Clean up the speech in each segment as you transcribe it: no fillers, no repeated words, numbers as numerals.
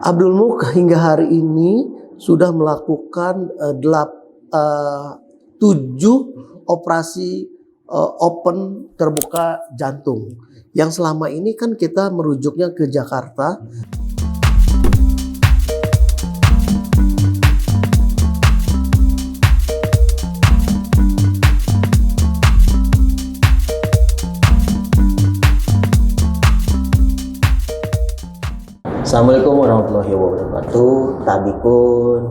Abdul Muluk hingga hari ini sudah melakukan 7 operasi open terbuka jantung. Yang selama ini kan kita merujuknya ke Jakarta. Assalamualaikum warahmatullahi wabarakatuh. Tabikun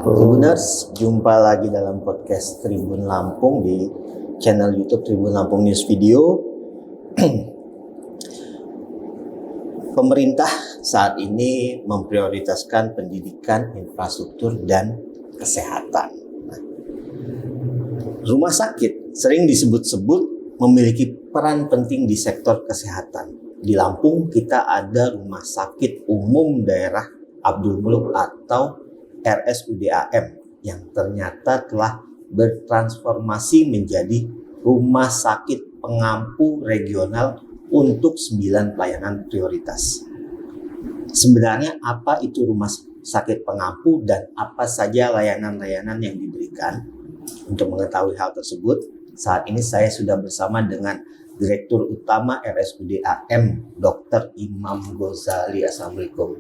Tribuners, jumpa lagi dalam podcast Tribun Lampung di channel YouTube Tribun Lampung News Video. Pemerintah saat ini memprioritaskan pendidikan, infrastruktur, dan kesehatan. Rumah sakit sering disebut-sebut memiliki peran penting di sektor kesehatan. Di Lampung kita ada Rumah Sakit Umum Daerah Abdul Muluk atau RSUDAM yang ternyata telah bertransformasi menjadi rumah sakit pengampu regional untuk 9 pelayanan prioritas. Sebenarnya apa itu rumah sakit pengampu dan apa saja layanan-layanan yang diberikan? Untuk mengetahui hal tersebut, saat ini saya sudah bersama dengan Direktur Utama RSUDAM, Dr. Imam Ghazali. Assalamualaikum,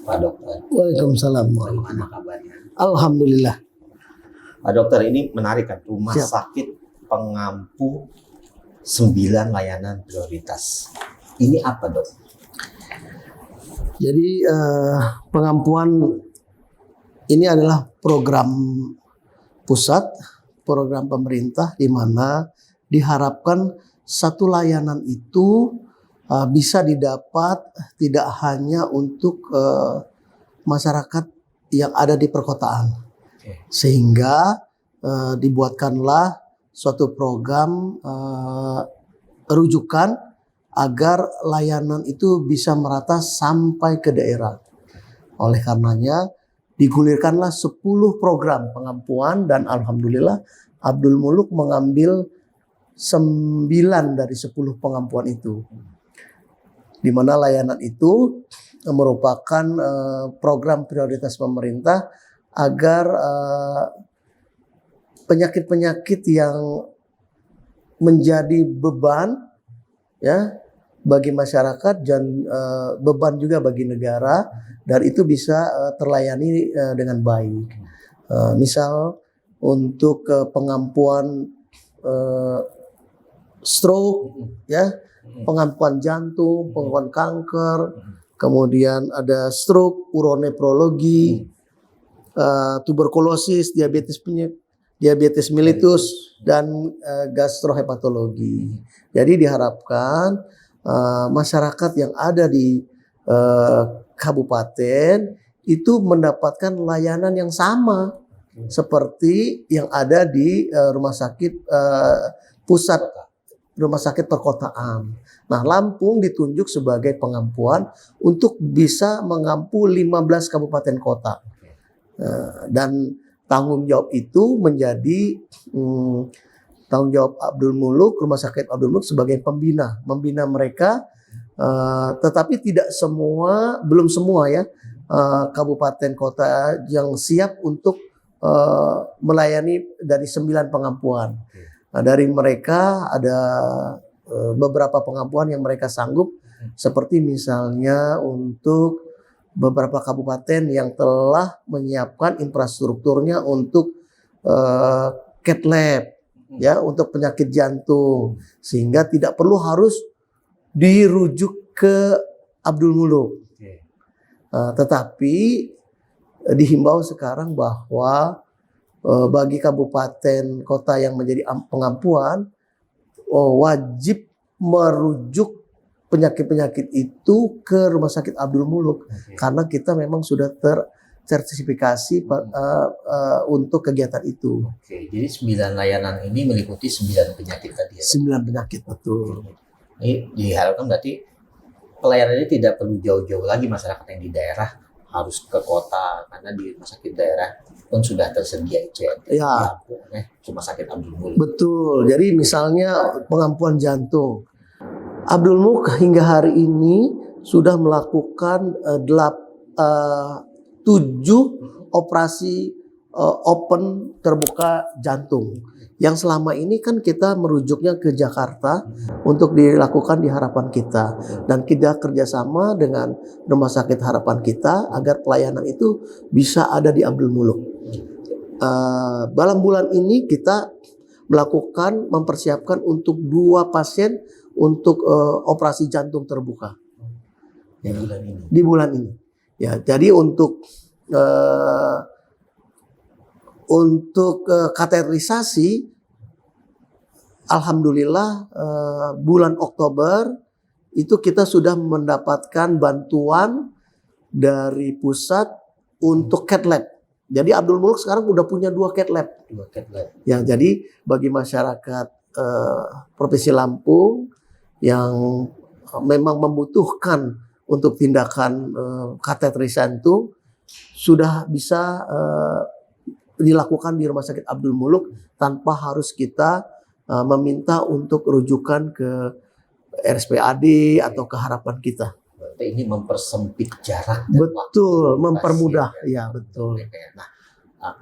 Pak Dokter. Waalaikumsalam. Bagaimana kabarnya? Alhamdulillah. Pak Dokter, ini menarik kan, rumah sakit pengampu 9 layanan prioritas. Ini apa, Dok? Jadi pengampuan ini adalah program pusat, program pemerintah di mana diharapkan satu layanan itu bisa didapat tidak hanya untuk masyarakat yang ada di perkotaan. Sehingga dibuatkanlah suatu program rujukan agar layanan itu bisa merata sampai ke daerah. Oleh karenanya digulirkanlah 10 program pengampuan dan alhamdulillah Abdul Muluk mengambil 9 dari 10 pengampuan itu, di mana layanan itu merupakan program prioritas pemerintah agar penyakit-penyakit yang menjadi beban ya bagi masyarakat dan beban juga bagi negara, dan itu bisa terlayani dengan baik. Misal untuk pengampuan stroke, ya, pengampuan jantung, pengampuan kanker, kemudian ada stroke, uronefrologi, tuberkulosis, diabetes mellitus, dan gastrohepatologi. Jadi diharapkan masyarakat yang ada di kabupaten itu mendapatkan layanan yang sama seperti yang ada di rumah sakit pusat, rumah sakit perkotaan. Nah, Lampung ditunjuk sebagai pengampuan untuk bisa mengampu 15 kabupaten kota. Dan tanggung jawab itu menjadi tanggung jawab Abdul Muluk, Rumah Sakit Abdul Muluk sebagai membina mereka. Tetapi tidak semua, belum semua ya kabupaten kota yang siap untuk melayani dari 9 pengampuan. Nah, dari mereka ada beberapa pengampuan yang mereka sanggup, seperti misalnya untuk beberapa kabupaten yang telah menyiapkan infrastrukturnya untuk cath lab ya, untuk penyakit jantung, sehingga tidak perlu harus dirujuk ke Abdul Muluk. Tetapi dihimbau sekarang bahwa bagi kabupaten kota yang menjadi pengampuan wajib merujuk penyakit-penyakit itu ke Rumah Sakit Abdul Muluk, karena kita memang sudah tersertifikasi untuk kegiatan itu. Jadi 9 layanan ini meliputi 9 penyakit tadi ya? 9 penyakit, betul. Ini diharapkan berarti pelayanan ini tidak perlu jauh-jauh lagi masyarakat yang di daerah harus ke kota, karena di rumah sakit daerah pun sudah tersedia itu ya. Rumah Sakit Abdul Muluk. Betul. Jadi misalnya pengampuan jantung, Abdul Muluk hingga hari ini sudah melakukan 7 operasi open terbuka jantung. Yang selama ini kan kita merujuknya ke Jakarta untuk dilakukan di Harapan Kita. Dan kita kerjasama dengan Rumah Sakit Harapan Kita agar pelayanan itu bisa ada di Abdul Muluk. Dalam bulan ini kita mempersiapkan untuk 2 pasien untuk operasi jantung terbuka. Di bulan ini. Ya, jadi untuk kateterisasi, alhamdulillah bulan Oktober itu kita sudah mendapatkan bantuan dari pusat untuk cath lab. Jadi Abdul Muluk sekarang udah punya 2 cath lab. Ya, jadi bagi masyarakat Provinsi Lampung yang memang membutuhkan untuk tindakan kateterisasi jantung sudah bisa dilakukan di Rumah Sakit Abdul Muluk tanpa harus kita meminta untuk rujukan ke RSPAD atau ke Harapan Kita. Berarti ini mempersempit jarak. Betul, mempermudah. Ya, betul. Nah,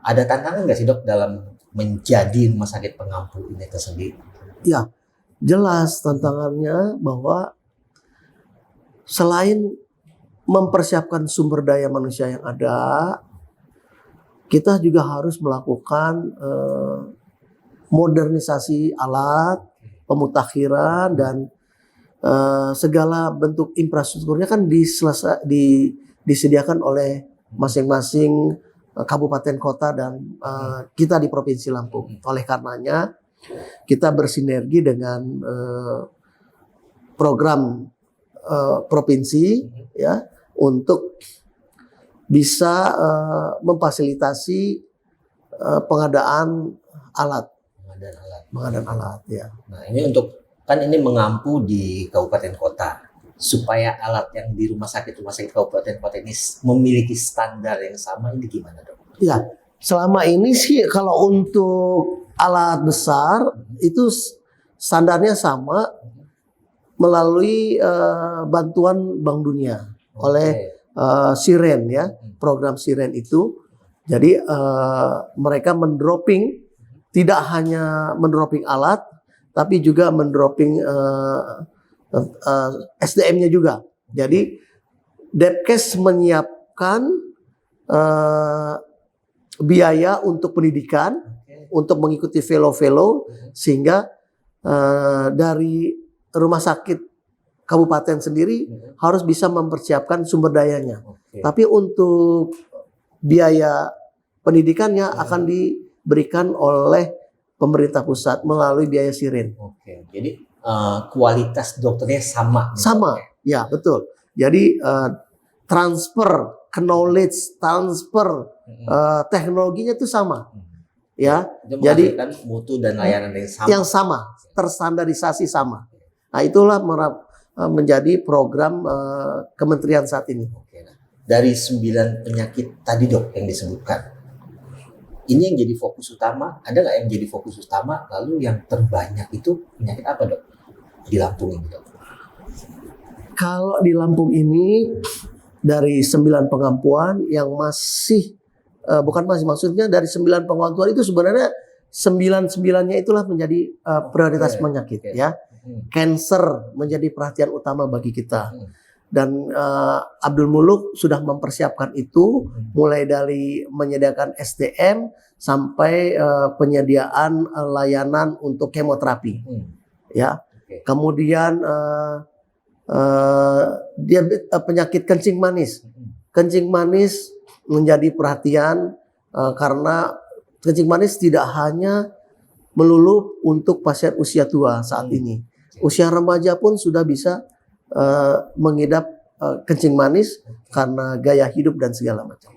ada tantangan nggak sih dok dalam menjadi rumah sakit pengampu ini tersendiri? Ya, jelas tantangannya bahwa selain mempersiapkan sumber daya manusia yang ada, kita juga harus melakukan modernisasi alat, pemutakhiran, dan segala bentuk infrastrukturnya kan disediakan oleh masing-masing kabupaten kota dan kita di Provinsi Lampung. Oleh karenanya kita bersinergi dengan program provinsi ya untuk bisa memfasilitasi pengadaan alat ya. Nah, ini untuk kan ini mengampu di kabupaten kota supaya alat yang di rumah sakit kabupaten kota ini memiliki standar yang sama, ini gimana dok? Ya, selama ini sih kalau untuk alat besar itu standarnya sama melalui bantuan Bank Dunia oleh Siren ya, program Siren itu. Jadi mereka mendropping, tidak hanya mendropping alat, tapi juga mendropping SDM-nya juga. Jadi Depkes menyiapkan biaya untuk pendidikan, untuk mengikuti fellow-fellow, sehingga dari rumah sakit kabupaten sendiri harus bisa mempersiapkan sumber dayanya. Tapi untuk biaya pendidikannya akan diberikan oleh pemerintah pusat melalui biaya Siren. Jadi kualitas dokternya sama. Sama, ya betul. Jadi transfer knowledge, transfer teknologinya itu sama. Ya, jadi mutu dan layanan yang sama, terstandarisasi sama. Nah, itulah menjadi program kementerian saat ini. Dari 9 penyakit tadi dok yang disebutkan, ini yang jadi fokus utama, ada nggak yang jadi fokus utama? Lalu yang terbanyak itu penyakit apa dok di Lampung ini dok? Kalau di Lampung ini dari 9 pengampuan yang masih maksudnya dari 9 pengampuan itu sebenarnya 9-9-nya itulah menjadi prioritas penyakit ya. Cancer menjadi perhatian utama bagi kita. Dan Abdul Muluk sudah mempersiapkan itu mulai dari menyediakan SDM sampai penyediaan layanan untuk kemoterapi. Ya. Kemudian penyakit kencing manis. Kencing manis menjadi perhatian karena kencing manis tidak hanya melulu untuk pasien usia tua saat ini. Usia remaja pun sudah bisa mengidap kencing manis karena gaya hidup dan segala macam.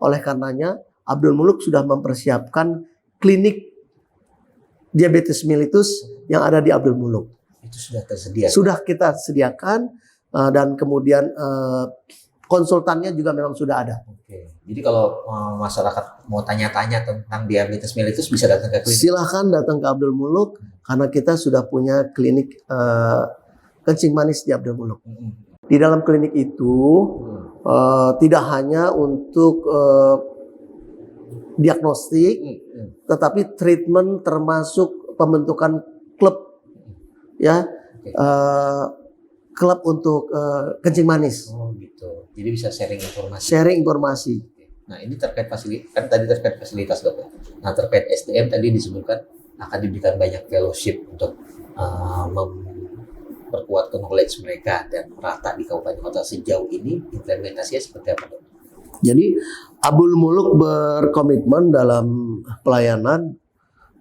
Oleh karenanya Abdul Muluk sudah mempersiapkan klinik diabetes mellitus yang ada di Abdul Muluk. Itu sudah tersedia. Sudah kita sediakan dan kemudian konsultannya juga memang sudah ada. Jadi kalau masyarakat mau tanya-tanya tentang diabetes mellitus bisa datang ke klinik. Silahkan datang ke Abdul Muluk karena kita sudah punya klinik kencing manis di Abdul Muluk. Di dalam klinik itu tidak hanya untuk diagnostik, tetapi treatment termasuk pembentukan klub, ya, klub untuk kencing manis. Oh gitu. Jadi bisa sharing informasi. Sharing informasi. Nah ini terkait fasilitas, kan tadi terkait fasilitas dok. Nah terkait SDM tadi disebutkan akan diberikan banyak fellowship untuk memperkuat knowledge mereka dan merata di kabupaten kota. Sejauh ini implementasinya seperti apa dok? Jadi Abdul Muluk berkomitmen dalam pelayanan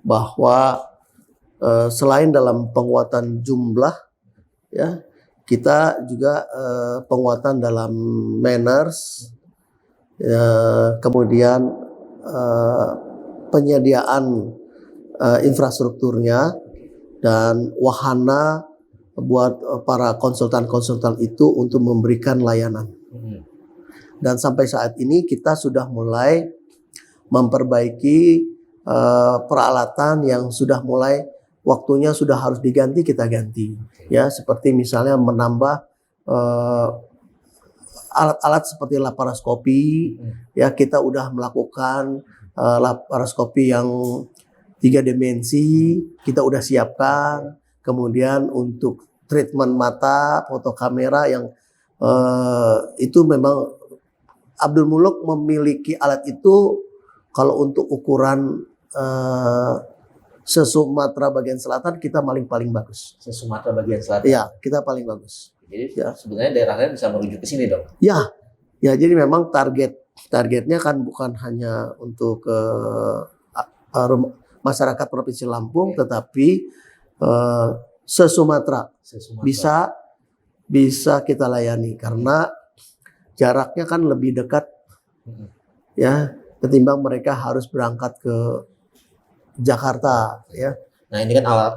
bahwa selain dalam penguatan jumlah, ya, kita juga penguatan dalam manners, kemudian penyediaan infrastrukturnya dan wahana buat para konsultan-konsultan itu untuk memberikan layanan. Dan sampai saat ini kita sudah mulai memperbaiki peralatan yang sudah mulai waktunya sudah harus diganti, kita ganti. Ya, seperti misalnya menambah alat-alat seperti laparoskopi, ya kita udah melakukan laparoskopi yang 3 dimensi, kita udah siapkan. Kemudian untuk treatment mata, foto kamera yang itu memang Abdul Muluk memiliki alat itu. Kalau untuk ukuran se-Sumatera bagian selatan kita paling bagus. Se-Sumatera bagian selatan. Iya, kita paling bagus. Jadi ya, sebenarnya daerah lain bisa merujuk ke sini dong. Ya, jadi memang targetnya kan bukan hanya untuk masyarakat Provinsi Lampung, tetapi se-Sumatera bisa kita layani karena jaraknya kan lebih dekat, ya, ketimbang mereka harus berangkat ke Jakarta, ya. Nah ini kan alat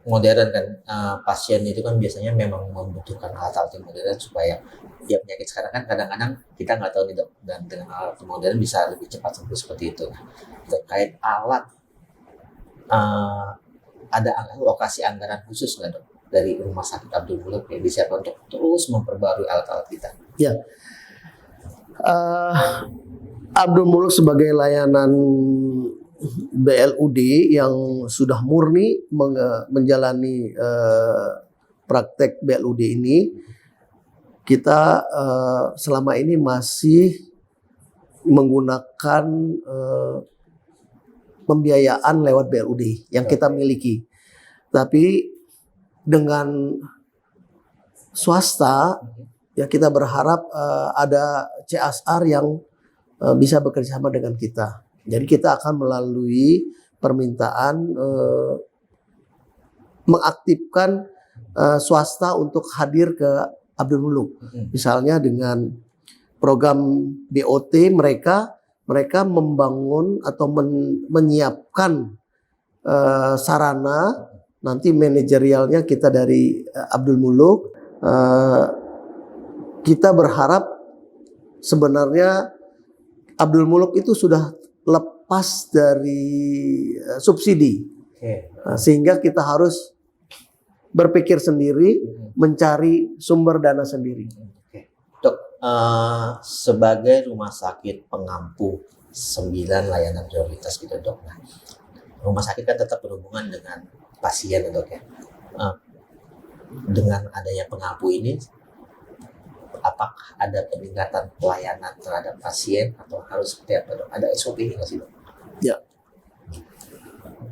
modern kan, pasien itu kan biasanya memang membutuhkan alat-alat yang modern supaya ya penyakit sekarang kan kadang-kadang kita nggak tahu nih dok, dan dengan alat modern bisa lebih cepat sembuh seperti itu. Nah, terkait alat, ada alokasi anggaran khusus nggak dok dari Rumah Sakit Abdul Muluk yang disiapkan untuk terus memperbarui alat-alat kita? Ya, Abdul Muluk sebagai layanan BLUD yang sudah murni menjalani praktek BLUD ini, kita selama ini masih menggunakan pembiayaan lewat BLUD yang kita miliki. Tapi dengan swasta, ya kita berharap ada CSR yang bisa bekerja sama dengan kita. Jadi kita akan melalui permintaan mengaktifkan swasta untuk hadir ke Abdul Muluk. Misalnya dengan program BOT mereka membangun atau menyiapkan sarana, nanti manajerialnya kita dari Abdul Muluk. Kita berharap sebenarnya Abdul Muluk itu sudah lepas dari subsidi, sehingga kita harus berpikir sendiri, mencari sumber dana sendiri. Dok, sebagai rumah sakit pengampu 9 layanan prioritas gitu dok, nah, rumah sakit kan tetap berhubungan dengan pasien ya dok ya. Dengan adanya pengampu ini, apakah ada peningkatan pelayanan terhadap pasien atau harus seperti apa dok? Ada SOP nggak sih dok? Ya,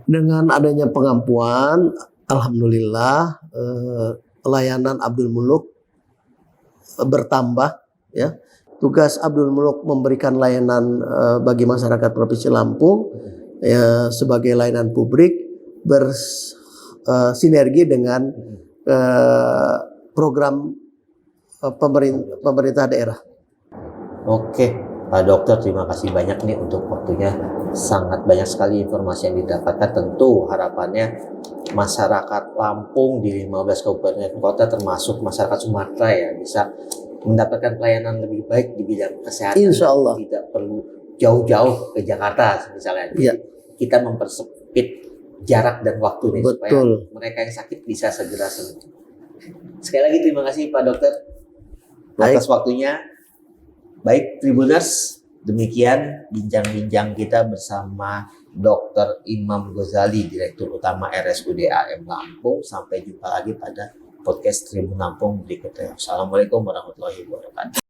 dengan adanya pengampuan, alhamdulillah layanan Abdul Muluk bertambah, ya. Tugas Abdul Muluk memberikan layanan bagi masyarakat Provinsi Lampung ya, sebagai layanan publik bersinergi dengan program pemerintah daerah. Oke, Pak Dokter, terima kasih banyak nih untuk waktunya. Sangat banyak sekali informasi yang didapatkan. Tentu harapannya masyarakat Lampung di 15 kabupaten kota termasuk masyarakat Sumatera ya bisa mendapatkan pelayanan lebih baik di bidang kesehatan. Insya Allah. Tidak perlu jauh-jauh ke Jakarta misalnya. Ya. Kita mempersempit jarak dan waktu nih supaya Betul. mereka yang sakit bisa segera sembuh. Sekali lagi terima kasih Pak Dokter. Atas waktunya. Baik Tribuners, demikian bincang-bincang kita bersama Dr. Imam Ghazali, Direktur Utama RSUD AM Lampung. Sampai jumpa lagi pada podcast Tribun Lampung berikutnya. Assalamualaikum warahmatullahi wabarakatuh.